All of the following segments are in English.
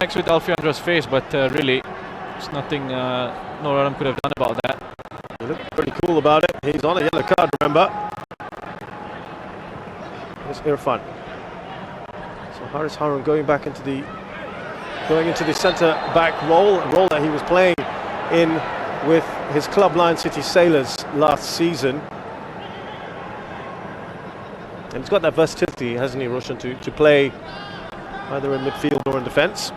connects with Alfiandra's face, but really, there's nothing Noor Adam could have done about that. He looked pretty cool about it. He's on a yellow card, remember. Here's Irfan. So Haris Harun going into the centre back role, a role that he was playing in with his club Lion City Sailors last season. And he's got that versatility, hasn't he, Roshan, to play either in midfield or in defence.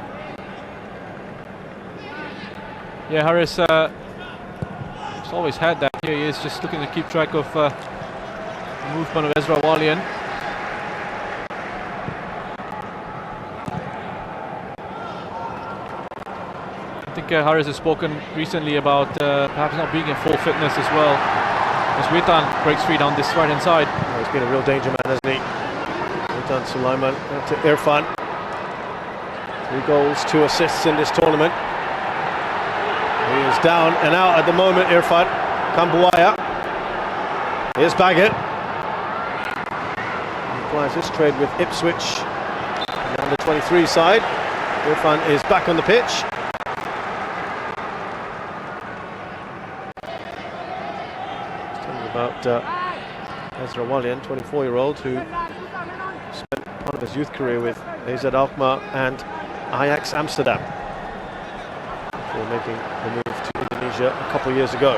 Yeah, Haris has always had that. Here he is, just looking to keep track of the movement of Ezra Walian. I think Haris has spoken recently about perhaps not being in full fitness as well. As Witan breaks free down this right hand side. Oh, he's been a real danger man, hasn't he? Witan Sulaiman to Irfan. 3 goals, 2 assists in this tournament. He is down and out at the moment, Irfan. Kambuaya. Here's Baggett. He applies this trade with Ipswich. The under 23 side. Irfan is back on the pitch. About Ezra Walian, 24-year-old, who spent part of his youth career with AZ Alkmaar and Ajax Amsterdam before making the move to Indonesia a couple of years ago.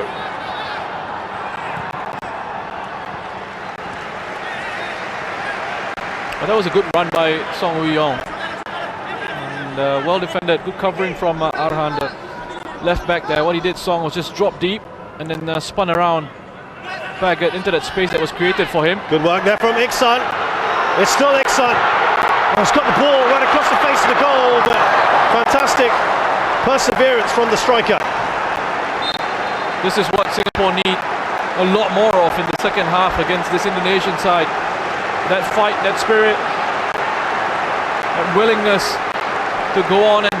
Well, that was a good run by Song Woo-yong, and well defended, good covering from Arhan, the left back there. What he did, Song, was just drop deep and then spun around Baggett into that space that was created for him. Good work there from Iksan. It's still Iksan. Oh, he's got the ball right across the face of the goal, but fantastic perseverance from the striker. This is what Singapore need a lot more of in the second half against this Indonesian side. That fight, that spirit, that willingness to go on and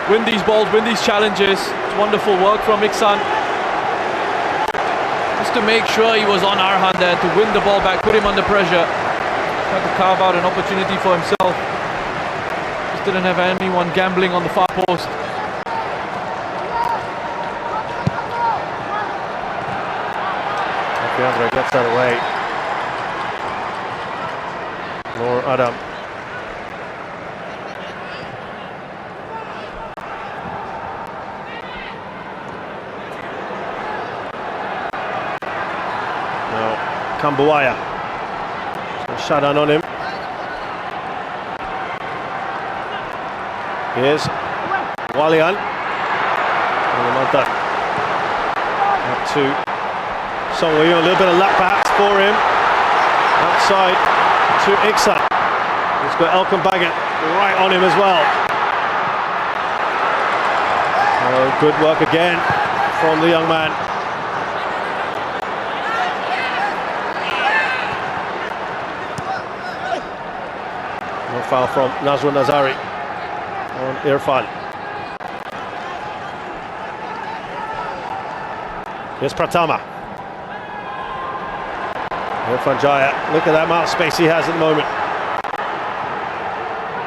win these balls, win these challenges. It's wonderful work from Iksan. Just to make sure he was on Arhan there, to win the ball back, put him under pressure. Tried to carve out an opportunity for himself. Just didn't have anyone gambling on the far post. Alfiandra gets that away. Noor Adam. Kambuaya. Shadan on him. Here's Walian. Up to Song Woo-yong. A little bit of luck perhaps for him. Outside to Iksan. He's got Elkan Baggett right on him as well. Oh, good work again from the young man. Foul from Nazrul Nazari on Irfan. Here's Pratama. Irfan Jaya, look at that amount of space he has at the moment.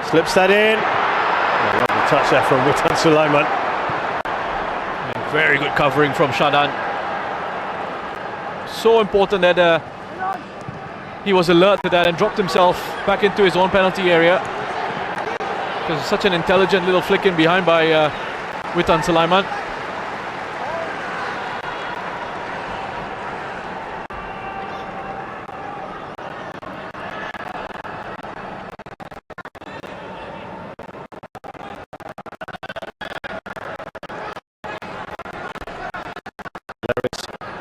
Slips that in. Oh, lovely touch there from Witan Sulaiman. Very good covering from Shadan. So important that he was alert to that and dropped himself back into his own penalty area. Because it's such an intelligent little flick in behind by Witan Sulaiman.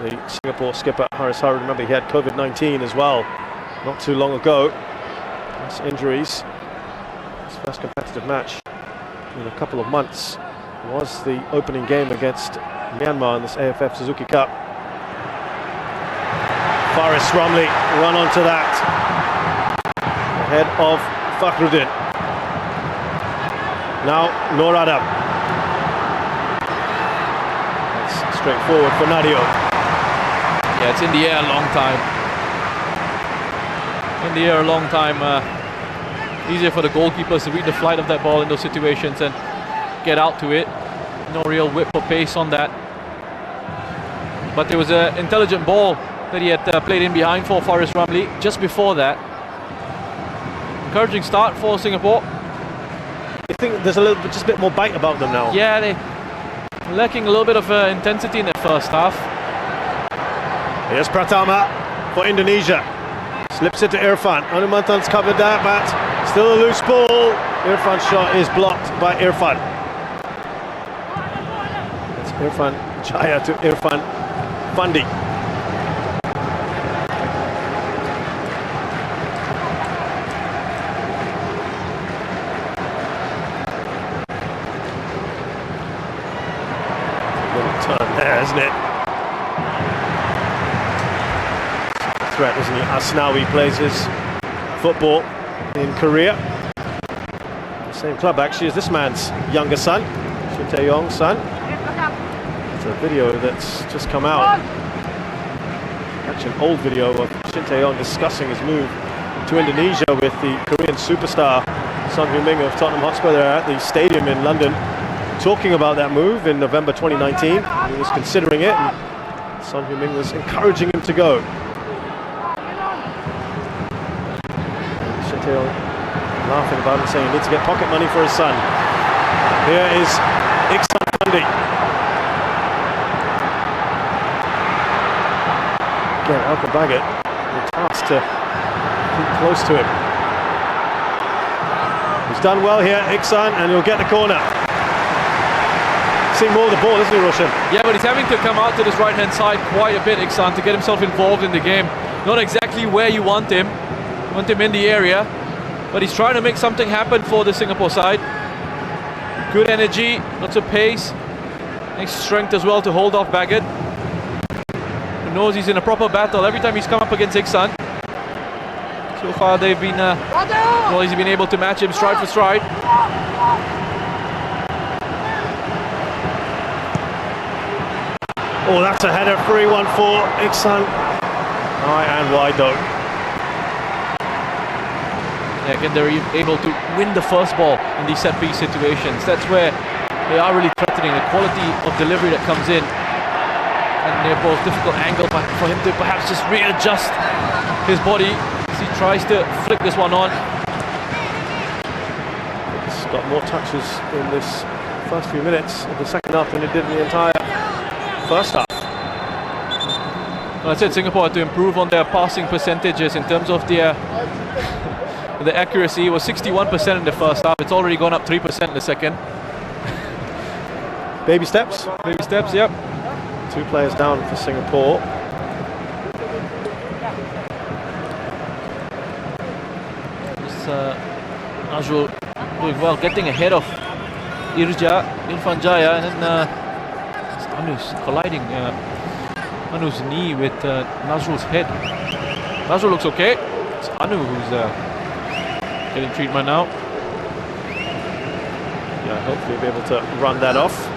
The Singapore skipper Haris Harun, remember he had COVID-19 as well not too long ago. Nice injuries. His first competitive match in a couple of months was the opening game against Myanmar in this AFF Suzuki Cup. Faris Ramli run onto that ahead of Fakhruddin. Now Noor Adam. That's straightforward for Nadio. Yeah, it's in the air a long time. In the air a long time. easier for the goalkeepers to read the flight of that ball in those situations and get out to it. No real whip or pace on that. But there was an intelligent ball that he had played in behind for Faris Ramli just before that. Encouraging start for Singapore. I think there's just a bit more bite about them now. Yeah, they're lacking a little bit of intensity in their first half. Here's Pratama for Indonesia. Slips it to Irfan. Hanumantan's covered that, but still a loose ball. Irfan's shot is blocked by Irfan. It's Irfan Jaya to Irfan Fandi. Little turn there, isn't it? Threat, isn't he? Asnawi plays his football in Korea. The same club actually as this man's younger son, Shin Tae-yong's son. It's a video that's just come out. Actually an old video of Shin Tae-yong discussing his move to Indonesia with the Korean superstar Son Heung-min of Tottenham Hotspur there at the stadium in London, talking about that move in November 2019. He was considering it, and Son Heung-min was encouraging him to go. Laughing about it, saying he needs to get pocket money for his son. Here is Iksan Fandi. Again, Alka Baggett, the task to keep close to him. He's done well here, Iksan, and he'll get the corner. Seeing more of the ball, isn't he, Roshan? Yeah, but he's having to come out to this right-hand side quite a bit, Iksan, to get himself involved in the game. Not exactly where you want him. You want him in the area. But he's trying to make something happen for the Singapore side. Good energy, lots of pace. Nice strength as well to hold off Baggett. He knows he's in a proper battle every time he's come up against Iksan. So far they've been, he's been able to match him stride for stride. Oh, that's a header, 3-1 for Iksan. High and wide though. Again, they're able to win the first ball in these set-piece situations. That's where they are really threatening. The quality of delivery that comes in, and therefore difficult angle for him to perhaps just readjust his body as he tries to flick this one on. He's got more touches in this first few minutes of the second half than he did in the entire first half. Well, I said Singapore had to improve on their passing percentages in terms of their the accuracy. Was 61% in the first half. It's already gone up 3% in the second. Baby steps? Baby steps, yep. 2 players down for Singapore. Nazrul doing well, getting ahead of Irfan Jaya, and then Anu's colliding Anu's knee with Nazrul's head. Nazrul looks okay. It's Anu who's getting treatment now. Yeah, hopefully he'll be able to run that off.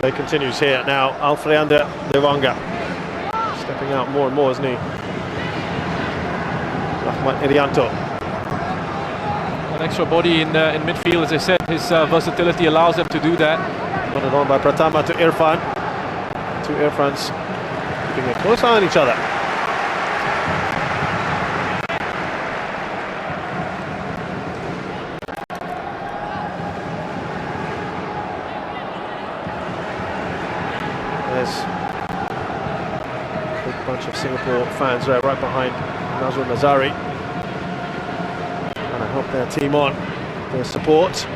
Play continues here now. Alfreander Lewanga stepping out more and more, isn't he? Rahmat Irianto. An extra body in midfield, as I said, his versatility allows him to do that. Run it on by Pratama to Irfan. 2 Irfans keeping a close eye on each other. There's a big bunch of Singapore fans there right behind Nazrul Nazari. And I hope their team on their support.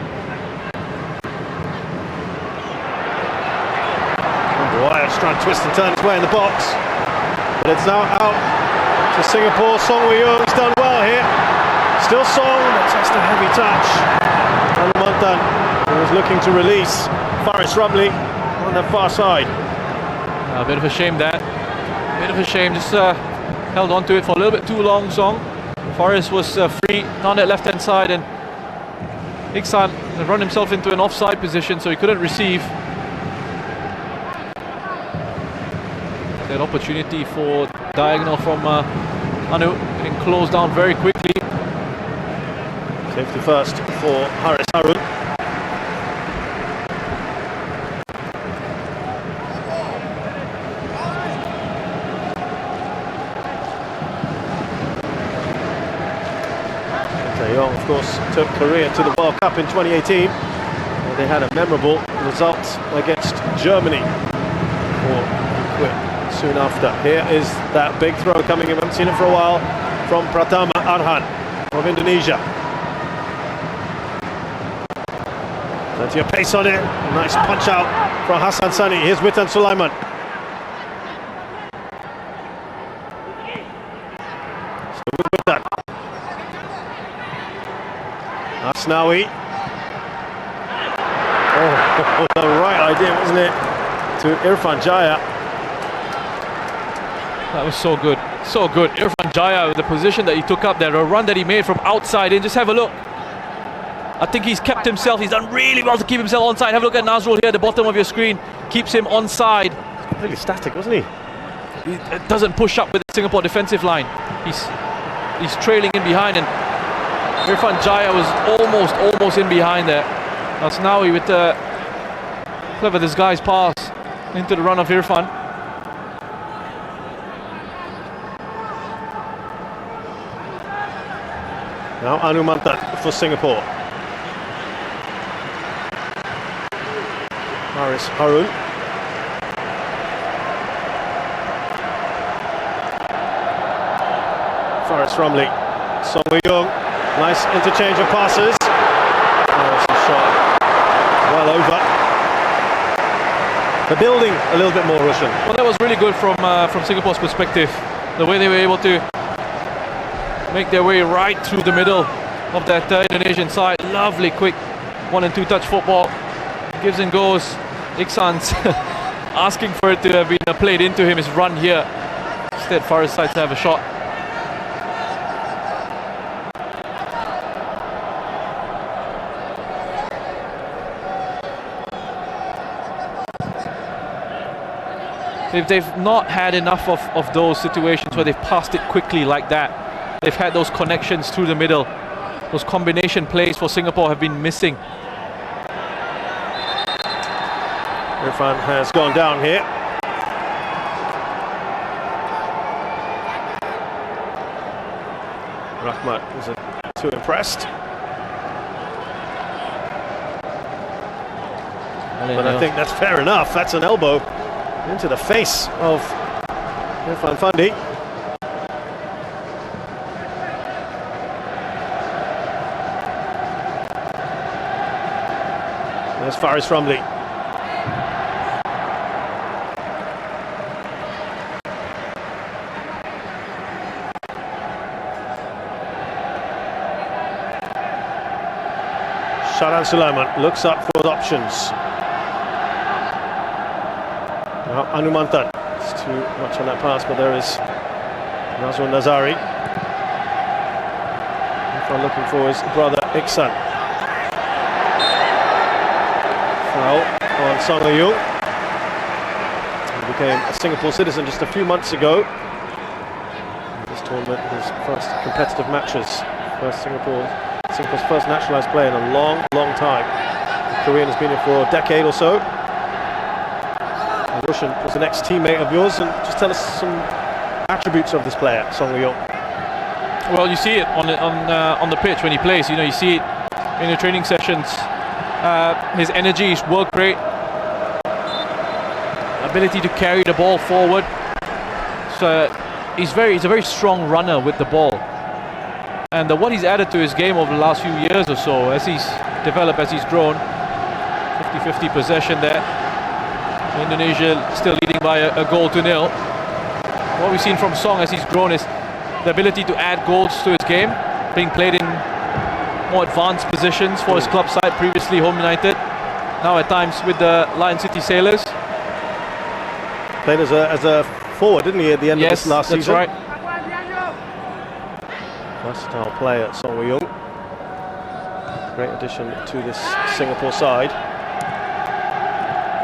Wyatt's trying to twist and turn his way in the box, but it's now out to Singapore. Song Woo-young's done well here. Still Song, but just a heavy touch. Hanumantan, who was looking to release Faris Ramli on the far side. A bit of a shame that. A bit of a shame, just held on to it for a little bit too long, Song. Forrest was free on that left hand side, and Iksan had run himself into an offside position, so he couldn't receive. That opportunity for diagonal from Anu, getting closed down very quickly. Safety first for Haris Harun. Young, of course, took Korea to the World Cup in 2018, where they had a memorable result against Germany before he quit soon after. Here is that big throw coming in. We haven't seen it for a while from Pratama Arhan of Indonesia. Plenty of pace on it. Nice punch out from Hassan Sani. Here's Witan Sulaiman. So with that. Asnawi. Oh, the right idea, wasn't it? To Irfan Jaya. That was so good. So good. Irfan Jaya with the position that he took up there, a run that he made from outside in. Just have a look. I think he's kept himself. He's done really well to keep himself onside. Have a look at Nazrul here at the bottom of your screen. Keeps him onside. Really static, wasn't he? He doesn't push up with the Singapore defensive line. He's trailing in behind, and Irfan Jaya was almost in behind there. Asnawi with the clever disguised pass into the run of Irfan. Now Anu Mantan for Singapore. Haris Harun. Forrest Rumley. Song Woo-young. Nice interchange of passes. That's a shot well over. The building a little bit more Russian. Well, that was really good from Singapore's perspective. The way they were able to make their way right through the middle of that Indonesian side. Lovely, quick 1 and 2 touch football. Gives and goes. Iksan's asking for it to have been played into him. His run here. Instead, Forrest decides to have a shot. They've not had enough of those situations where they've passed it quickly like that. They've had those connections through the middle. Those combination plays for Singapore have been missing. Irfan has gone down here. Rahmat isn't too impressed. But I think that's fair enough. That's an elbow into the face of Irfan Fandi. There's Faris Rumley. Sharan Sulaiman looks up for options. Now Anu Mantan. It's too much on that pass, but there is Nazrul Nazari. Irfan looking for his brother Iksan. Foul on Song Woo-young. He became a Singapore citizen just a few months ago. In this tournament, his first competitive matches. Singapore's first naturalised player in a long time. The Korean has been here for a decade or so. Rushan was an ex-teammate of yours, and just tell us some attributes of this player, Song Woo-young. Well, you see it on the pitch when he plays. You know, you see it in the training sessions. His energy, his work rate, ability to carry the ball forward. So he's a very strong runner with the ball. And what he's added to his game over the last few years or so, as he's developed, as he's grown, 50-50 possession there. Indonesia still leading by a goal to nil. What we've seen from Song as he's grown is the ability to add goals to his game, being played in more advanced positions for his club side, previously Home United, now at times with the Lion City Sailors. Played as a forward, didn't he, at the end of this last season? Yes, that's right. versatile player, Song Woo-young. Great addition to this Singapore side.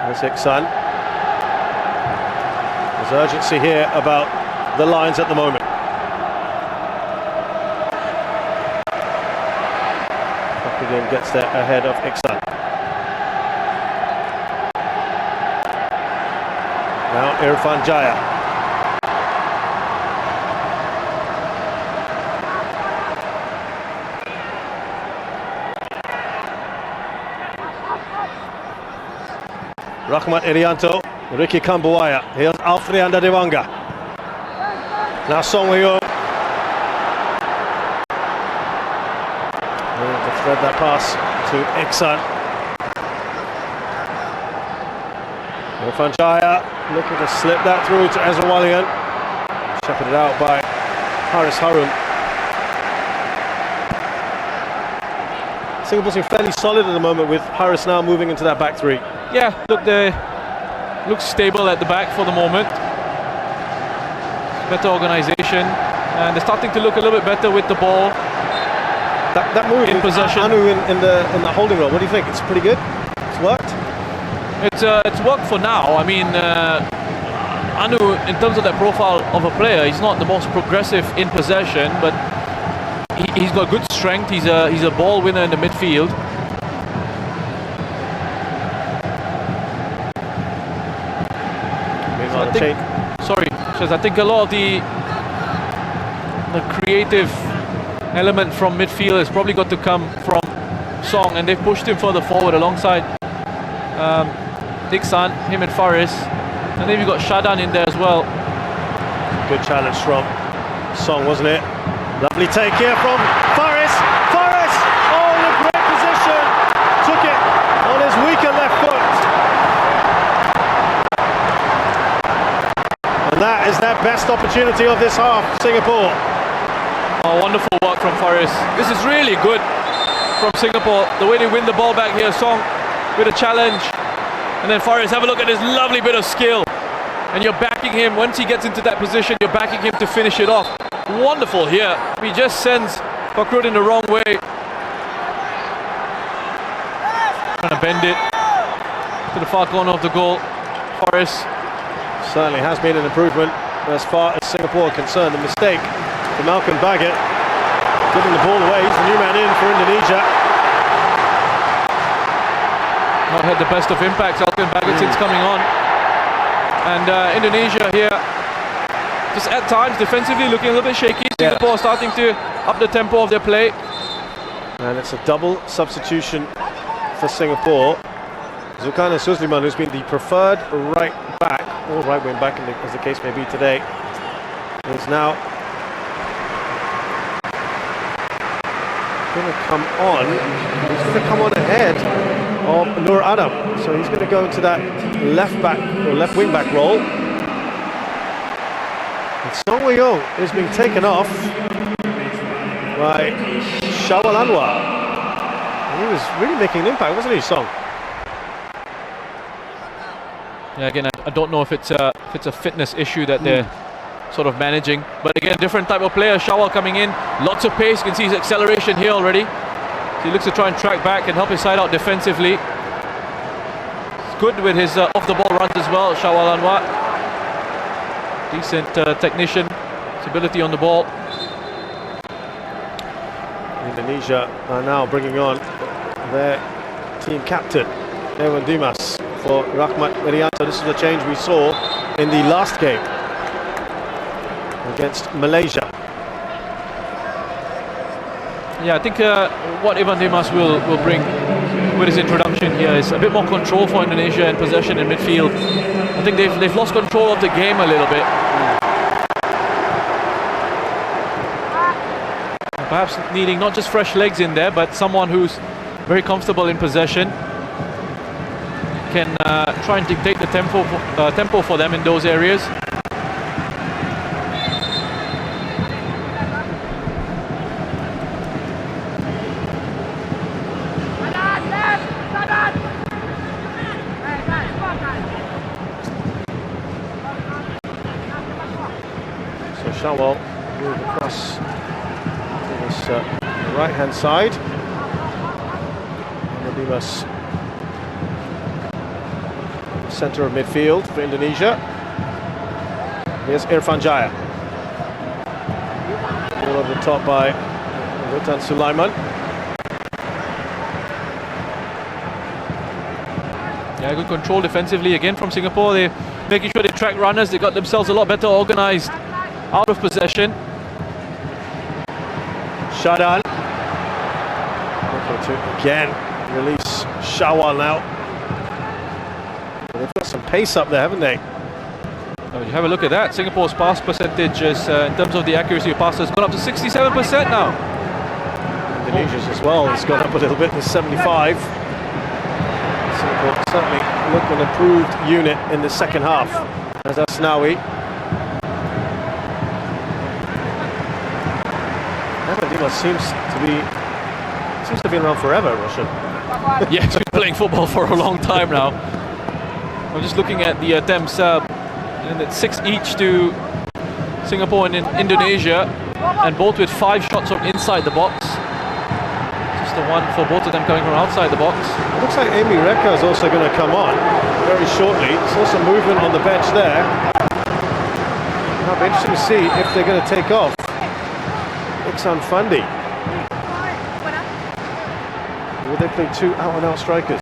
There's Ik-san. There's urgency here about the Lions at the moment. Pakulian gets there ahead of Ik-san. Now Irfan Jaya. Rahmat Irianto, Ricky Kambuaya. Here's Alfreanda Dewanga. Now Song Woo-young. To thread that pass to Ik-san. Irfan Jaya looking to slip that through to Ezra Walian. Shepherded out by Haris Harun. Singapore seem fairly solid at the moment, with Haris now moving into that back three. Yeah, look, they look stable at the back for the moment. Better organisation, and they're starting to look a little bit better with the ball. That move in possession. Anu in the holding role. What do you think? It's pretty good. It's worked. It's worked for now. I mean, Anu, in terms of that profile of a player, he's not the most progressive in possession, but he's got good strength. He's a ball winner in the midfield. I think a lot of the creative element from midfield has probably got to come from Song, and they've pushed him further forward alongside Ik-san, him and Faris, and then you've got Shadan in there as well. Good challenge from Song, wasn't it? Lovely take here from Faris. Faris! Oh, in a great position! Took it on his weaker left foot. And that is their best opportunity of this half, Singapore. Oh, wonderful work from Faris. This is really good from Singapore. The way they win the ball back here, Song with a challenge. And then Faris, have a look at this lovely bit of skill. And you're backing him, once he gets into that position, you're backing him to finish it off. Wonderful here. He just sends Fakrud in the wrong way. Trying to bend it to the far corner of the goal. Faris. Certainly has been an improvement as far as Singapore are concerned. The mistake for Malcolm Baggett, giving the ball away. He's the new man in for Indonesia. Not had the best of impacts, Malcolm Baggett, since coming on. And Indonesia here, just at times defensively looking a little bit shaky. Singapore starting to up the tempo of their play. And it's a double substitution for Singapore. Zulkarnain Suzliman, who's been the preferred right back, or right wing back as the case may be today, is now going to come on. He's going to come on ahead of Nur Adam. So he's going to go into that left back or left wing back role. And Song Woo-young is being taken off by Shawal Anwar. And he was really making an impact, wasn't he, Song? Yeah, again, I don't know if it's a fitness issue that they're sort of managing, but again, different type of player. Shawal coming in, lots of pace. You can see his acceleration here already. So he looks to try and track back and help his side out defensively. It's good with his off-the-ball runs as well, Shawal Anwar. Decent technician, stability on the ball. Indonesia are now bringing on their team captain, Ewan Dimas, for Rahmat Irianto. This is the change we saw in the last game against Malaysia. Yeah, I think what Ewan Dimas will bring with his introduction here is a bit more control for Indonesia and possession in midfield. I think they've lost control of the game a little bit. Perhaps needing not just fresh legs in there, but someone who's very comfortable in possession, can try and dictate the tempo for them in those areas. So Shawal move across to the right hand side. Dimas, centre of midfield for Indonesia. Here's Irfan Jaya. Ball over the top by Rutan Sulaiman. Yeah, good control defensively again from Singapore. They're making sure they track runners. They got themselves a lot better organised out of possession. Shadan. Again, release Shawal now. They've got some pace up there, haven't they? Oh, you have a look at that. Singapore's pass percentage is, in terms of the accuracy of passes, has gone up to 67% now. Indonesia's as well. It's gone up a little bit to 75. Singapore certainly look an improved unit in the second half. As Asnawi. Dimas seems to be around forever, Roshan. Yeah, he's been playing football for a long time now. I'm just looking at the attempts, and it's 6 each to Singapore and Indonesia, and both with 5 shots from inside the box. Just the one for both of them coming from outside the box. It looks like Amy Reka is also going to come on very shortly. Saw some movement on the bench there. It'll be interesting to see if they're going to take off Iksan Fandi. Will they play 2 out-and-out strikers?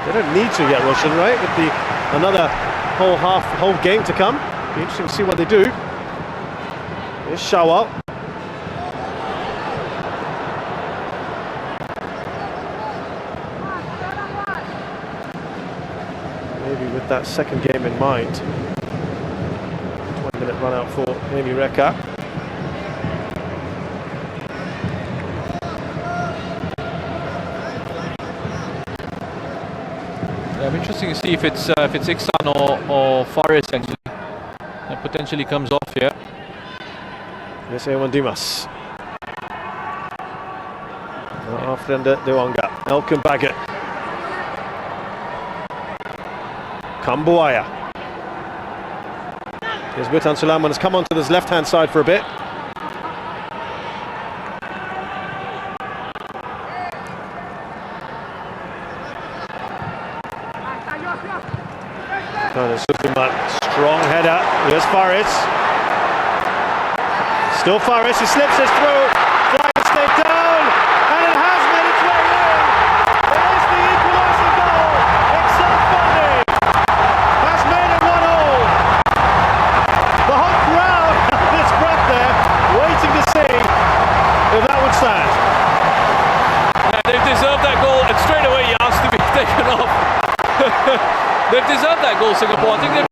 They don't need to yet, Roshan, right? With another whole game to come. Be interesting to see what they do. Here's Shawal. Maybe with that second game in mind. 20-minute run out for Amy Reka. I'm interesting to see if it's Iksan or Faris actually that potentially comes off here. Yes, Ewan Dimas. Afrenda Dewanga. Elkin Baggett. Kambuaya. Here's Rutan Sulaiman has come onto this left-hand side for a bit. Strong header. Here's Faris. Still Faris. He slips his through. Flag is stayed down. And it has made its way in. It is the equalising goal. Iksan Fandi has made it 1-1. The whole crowd had its breath there, waiting to see if that would stand. Yeah, they've deserved that goal, and straight away he asked to be taken off. They've deserved that goal, Singapore. I think they've